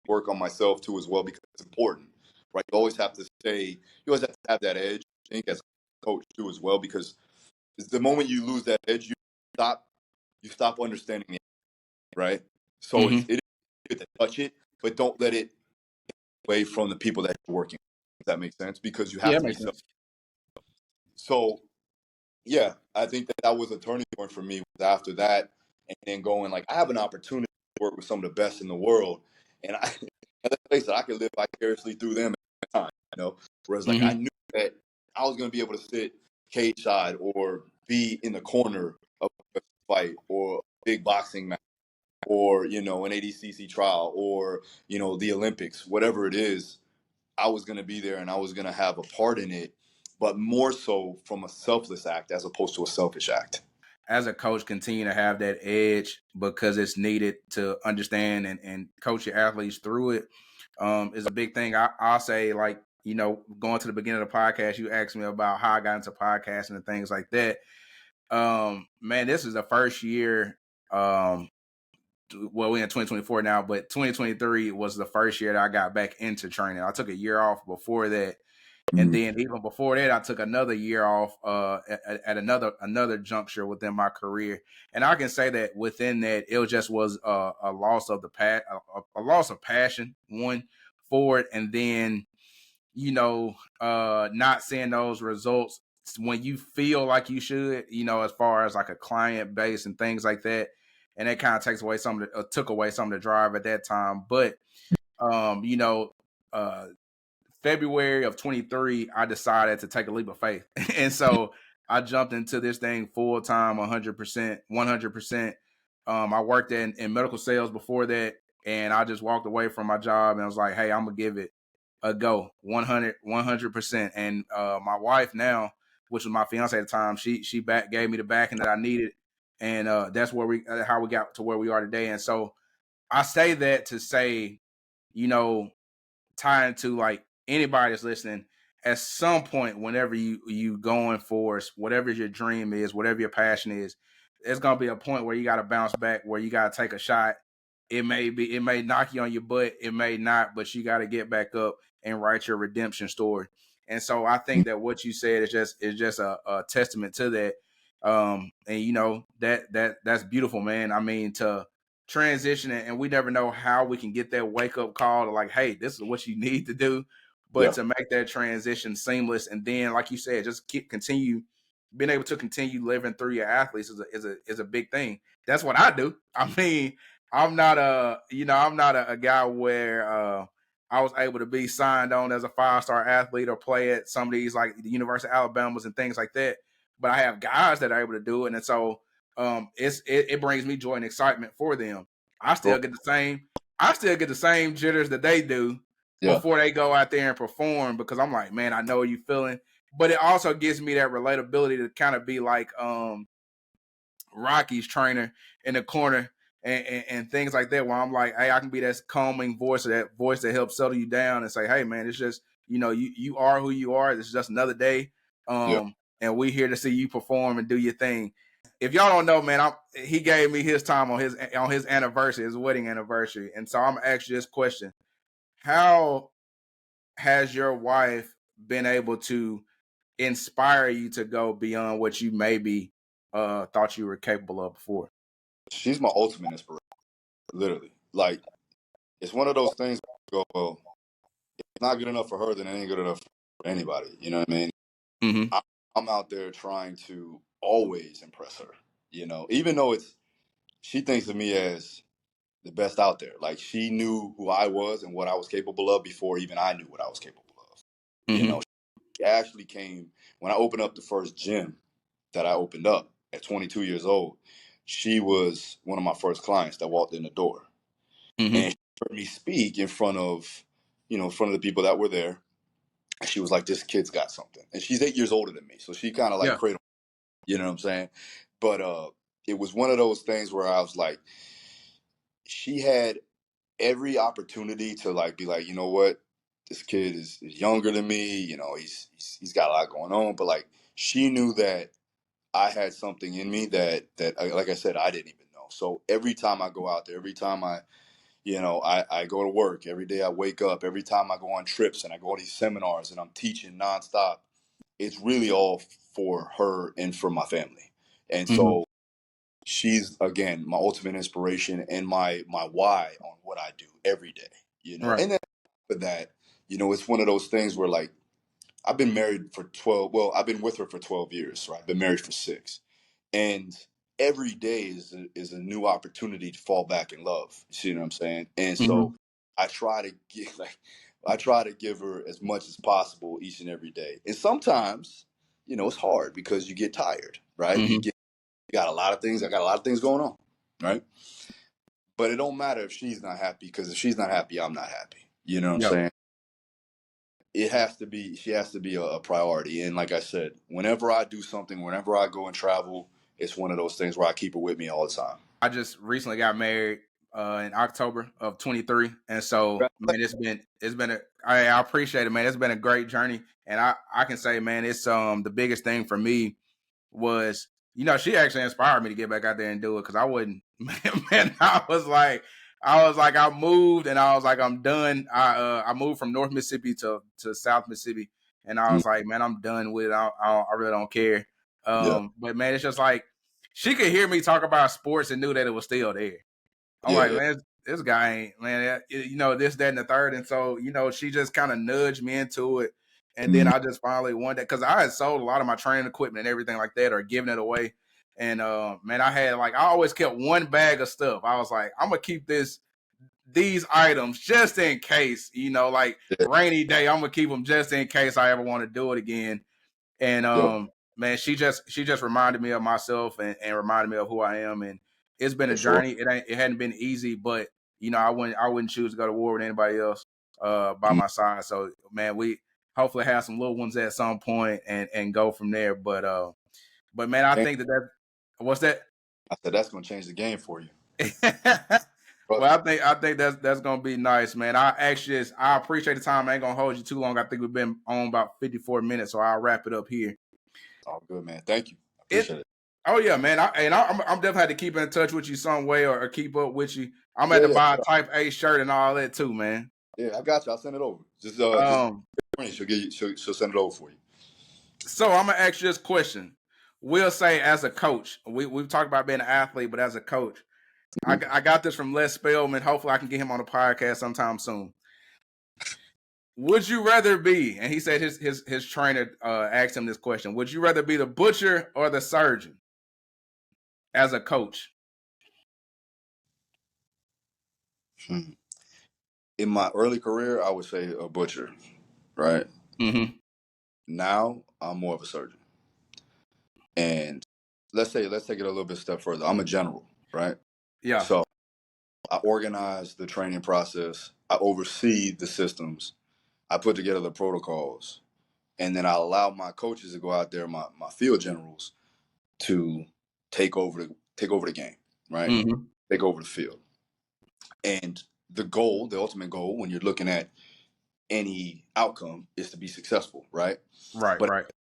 work on myself too as well because it's important, right? You always have to you always have to have that edge, I think, as a coach too as well, because it's the moment you lose that edge, stop you stop understanding it, right? So Mm-hmm. it is good to touch it, but don't let it away from the people that you're working with, if that makes sense, because you Yeah, have that to be makes sense. so yeah, I think that was a turning point for me after that, and then going like, I have an opportunity to work with some of the best in the world, and I and let's face it, I could live vicariously through them at the time, Whereas like I Mm-hmm. knew that I was going to be able to sit cage side or be in the corner of a fight or a big boxing match or an ADCC trial or the Olympics, whatever it is. I was going to be there and I was going to have a part in it, but more so from a selfless act as opposed to a selfish act. As a coach, continue to have that edge because it's needed to understand and coach your athletes through it is a big thing. I'll say, like, going to the beginning of the podcast, you asked me about how I got into podcasting and things like that. Man, this is the first year. Well, we're in 2024 now, but 2023 was the first year that I got back into training. I took a year off before that. And Mm-hmm. then even before that, I took another year off at another juncture within my career. And I can say that within that, it just was a loss of a loss of passion, one, for it, and then not seeing those results when you feel like you should, as far as like a client base and things like that. And that kind of took away some of the drive at that time. But um, you know, uh February of 23, I decided to take a leap of faith. And so I jumped into this thing full time, 100%, 100%. I worked in medical sales before that, and I just walked away from my job and I was like, hey, I'm going to give it a go, 100%. And my wife now, which was my fiance at the time, she gave me the backing that I needed. And that's how we got to where we are today. And so I say that to say, you know, tie into like anybody that's listening, at some point, whenever you going for whatever your dream is, whatever your passion is, there's gonna be a point where you gotta bounce back, where you gotta take a shot. It may knock you on your butt, it may not, but you gotta get back up and write your redemption story. And so I think that what you said is just a testament to that. And that's beautiful, man. I mean, to transition and we never know how we can get that wake up call to like, hey, this is what you need to do, but Yeah. to make that transition seamless, and then like you said, just continue being able to continue living through your athletes is a big thing. That's what I do. I mean, I'm not a guy where I was able to be signed on as a 5-star athlete or play at some of these like the University of Alabamas and things like that, but I have guys that are able to do it. And so it brings me joy and excitement for them. I Sure. still get the same jitters that they do Yeah. before they go out there and perform, because I'm like, man, I know you feeling. But it also gives me that relatability to kind of be like Rocky's trainer in the corner and things like that, where I'm like, hey, I can be that calming voice, or that voice that helps settle you down and say, hey man, it's just, you are who you are. It's just another day. Yeah. And we here to see you perform and do your thing. If y'all don't know, man, he gave me his time on his anniversary, his wedding anniversary. And so I'm asking this question. How has your wife been able to inspire you to go beyond what you maybe thought you were capable of before? She's my ultimate inspiration, literally. Like, it's one of those things where you go, well, if it's not good enough for her, then it ain't good enough for anybody. You know what I mean? Mm-hmm. I, I'm out there trying to always impress her, even though she thinks of me as the best out there. Like, she knew who I was and what I was capable of before even I knew what I was capable of. You Mm-hmm. know, she actually came when I opened up the first gym that I opened up at 22 years old. She was one of my first clients that walked in the door, Mm-hmm. and she heard me speak in front of the people that were there. And she was like, "This kid's got something," and she's 8 years older than me, so she kind of like Yeah. cradled. You know what I'm saying? But it was one of those things where I was like, she had every opportunity to like be like, you know what, this kid is younger than me. He's got a lot going on, but like she knew that I had something in me that like I said, I didn't even know. So every time I go out there, every time I go to work, every day I wake up, every time I go on trips and I go to these seminars and I'm teaching nonstop, it's really all for her and for my family. And Mm-hmm. so she's again my ultimate inspiration and my why on what I do every day. Right. And then for that, it's one of those things where like I've been married for 12. Well, I've been with her for 12 years, right? I've been married for 6, and every day is a new opportunity to fall back in love. You see what I'm saying? And so Mm-hmm. I try to get like I try to give her as much as possible each and every day. And sometimes, it's hard because you get tired, right? Mm-hmm. You got a lot of things. I got a lot of things going on, right? But it don't matter if she's not happy, because if she's not happy, I'm not happy. You know what I'm Yeah. saying? She has to be a priority. And like I said, whenever I do something, whenever I go and travel, it's one of those things where I keep her with me all the time. I just recently got married in October of 23, and so man, I appreciate it, man. It's been a great journey, and I can say, man, it's the biggest thing for me was, she actually inspired me to get back out there and do it, because I wouldn't, man, I moved and I was like, I'm done. I moved from North Mississippi to South Mississippi, and I Mm, was like, man, I'm done with it. I really don't care. yeah, But man, it's just like she could hear me talk about sports and knew that it was still there. I'm like, yeah, man, this guy ain't, man, this, that, and the third. And so, she just kind of nudged me into it. And then mm, I just finally one day, because I had sold a lot of my training equipment and everything like that, or giving it away. And man, I always kept one bag of stuff. I was like, I'm gonna keep these items just in case, like yeah, rainy day, I'm gonna keep them just in case I ever want to do it again. And yep, man, she just reminded me of myself, and reminded me of who I am. And it's been a for sure. journey. It hadn't been easy, but I wouldn't choose to go to war with anybody else by Mm, my side. So man, we hopefully have some little ones at some point, and go from there. But man, I and think that what's that? I said that's gonna change the game for you. Well, Trust me. I think that's gonna be nice, man. I appreciate the time. I ain't gonna hold you too long. I think we've been on about 54 minutes, so I'll wrap it up here. All good, man. Thank you. I It appreciate it. Oh yeah, man. I'm definitely had to keep in touch with you some way, or keep up with you. I'm at Yeah, to yeah, buy a Type A shirt and all that too, man. yeah. I got you. I'll send it over. Just Um, she'll send it over for you. so I'm gonna ask you this question. We'll say, as a coach, we've talked about being an athlete, but as a coach, I got this from Les Spellman. Hopefully, I can get him on the podcast sometime soon. Would you rather be? And he said his trainer asked him this question. Would you rather be the butcher or the surgeon as a coach? Hmm. In my early career, I would say a butcher, right? Mm-hmm. Now I'm more of a surgeon. And let's take it a little bit step further. I'm a general, right? Yeah. So I organize the training process, I oversee the systems, I put together the protocols, and then I allow my coaches to go out there, my field generals, to take over the game, right? take over the field. And the goal, the ultimate goal, when you're looking at any outcome, is to be successful, right? Right, But right. it's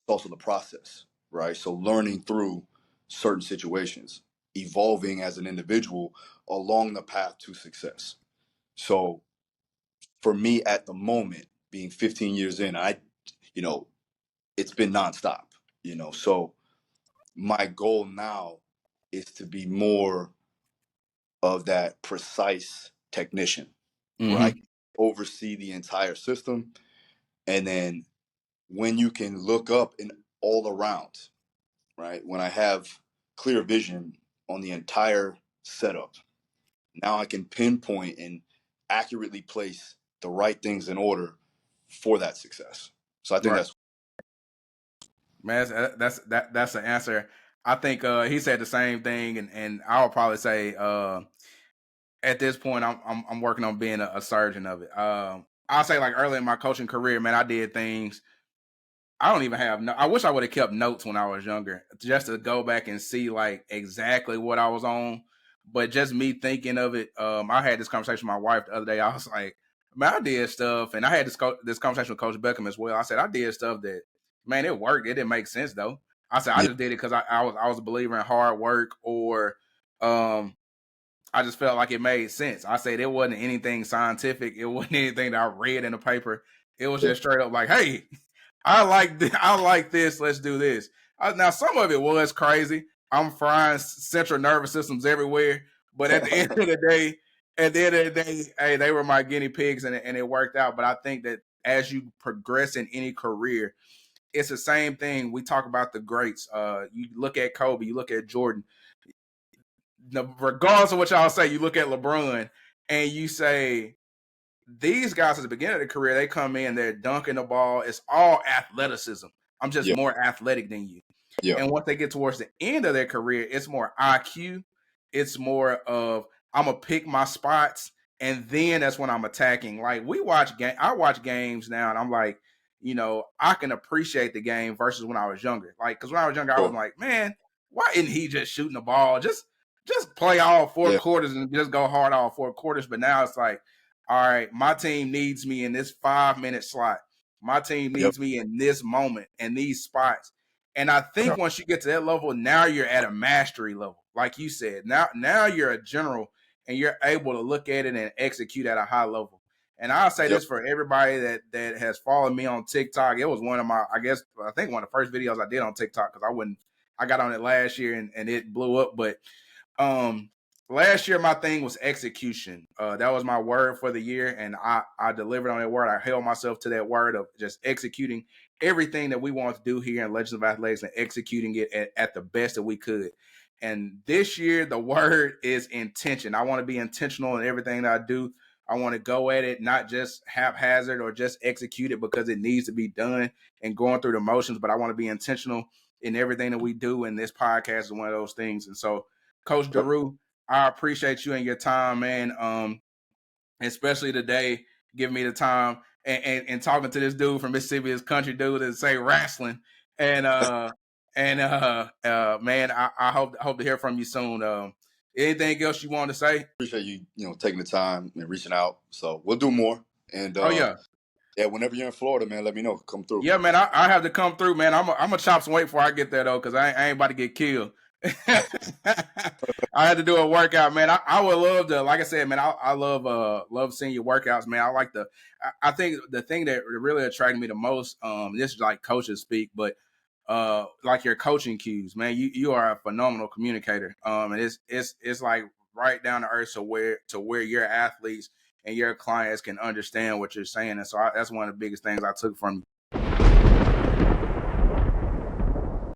also the process, right? So learning through certain situations, evolving as an individual along the path to success. So for me at the moment, being 15 years in, you know, it's been nonstop, So my goal now is to be more of that precise technician where I Mm-hmm. can oversee the entire system. And then when you can look up and all around, right? When I have clear vision on the entire setup, now I can pinpoint and accurately place the right things in order for that success. So I think Right. that's Man, that's the answer. I think he said the same thing, and I would probably say at this point I'm working on being a surgeon of it. I'll say like early in my coaching career, man, I did things I don't even have no. I wish I would have kept notes when I was younger, just to go back and see like exactly what I was on. But just me thinking of it, I had this conversation with my wife the other day. I was like, man, I did stuff, and I had this conversation with Coach Beckham as well. I said I did stuff that, man, it worked. It didn't make sense though. I said I yeah, just did it because I was a believer in hard work, or um, I just felt like it made sense. I said it wasn't anything scientific. It wasn't anything that I read in the paper. It was yeah, just straight up like, hey, I like this. Let's do this. Now, some of it was crazy. I'm frying central nervous systems everywhere. But at the end of the day, hey, they were my guinea pigs, and it worked out. But I think that as you progress in any career, it's the same thing. We talk about the greats. You look at Kobe, you look at Jordan. Regardless of what y'all say, you look at LeBron and you say, these guys at the beginning of the career, they come in, they're dunking the ball. It's all athleticism. I'm just yeah, more athletic than you. yeah, And once they get towards the end of their career, it's more IQ. It's more of I'm gonna pick my spots, and then that's when I'm attacking. Like I watch games now, and I'm like, I can appreciate the game versus when I was younger. Like, because when I was younger, I was sure, like, man, why isn't he just shooting the ball? Just play all four yeah, quarters and just go hard all four quarters. But now it's like, all right, my team needs me in this 5-minute slot. My team yep, needs me in this moment and these spots. And I think once you get to that level, now you're at a mastery level. Like you said, now you're a general and you're able to look at it and execute at a high level. And I'll say yep. this for everybody that has followed me on TikTok. It was one of my, I think one of the first videos I did on TikTok because I got on it last year and it blew up. But um, last year my thing was execution. That was my word for the year, and I delivered on that word. I held myself to that word of just executing everything that we want to do here in Legends of Athletics and executing it at the best that we could. And this year, the word is intention. I want to be intentional in everything that I do. I want to go at it, not just haphazard or just execute it because it needs to be done and going through the motions, but I want to be intentional in everything that we do. And this podcast is one of those things. And so, Coach Yep. Daru, I appreciate you and your time, man. Especially today, giving me the time and talking to this dude from Mississippi, this country dude that say wrestling. And man, I hope to hear from you soon. Anything else you want to say? Appreciate you, taking the time and reaching out. So we'll do more. And Oh yeah. yeah, whenever you're in Florida, man, let me know. Come through. Yeah, man, I have to come through, man. I'm gonna chop some weight before I get there though, because I ain't about to get killed. I had to do a workout, man. I would love to, like I said, man. I love seeing your workouts, man. I think the thing that really attracted me the most, this is like coaches speak, but like your coaching cues, man. You are a phenomenal communicator, and it's like right down to earth to where your athletes and your clients can understand what you're saying, and so that's one of the biggest things I took from you.